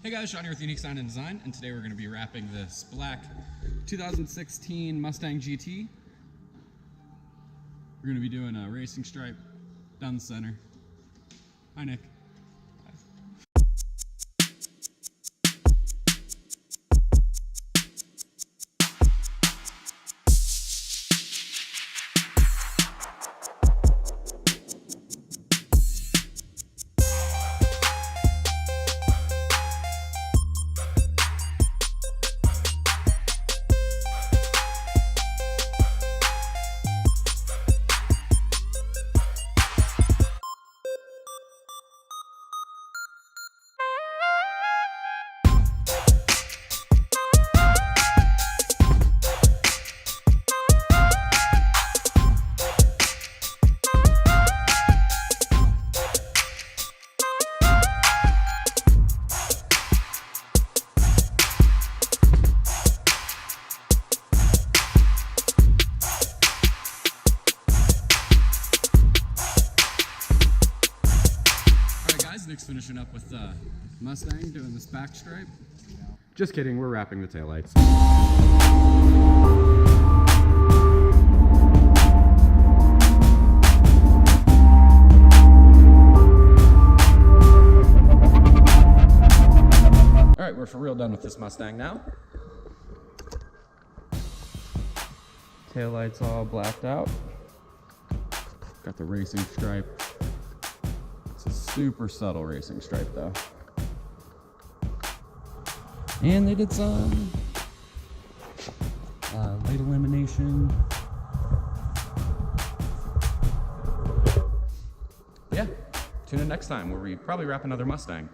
Hey guys, Shawn here with Unique Sign and Design, and today we're going to be wrapping this black 2016 Mustang GT. We're going to be doing a racing stripe down the center. Hi Nick. Nick's finishing up with the Mustang, doing this back stripe. Just kidding, we're wrapping the taillights. All right, we're for real done with this Mustang now. Taillights all blacked out. Got the racing stripe. Super subtle racing stripe though. And they did some light elimination. Yeah, tune in next time where we probably wrap another Mustang.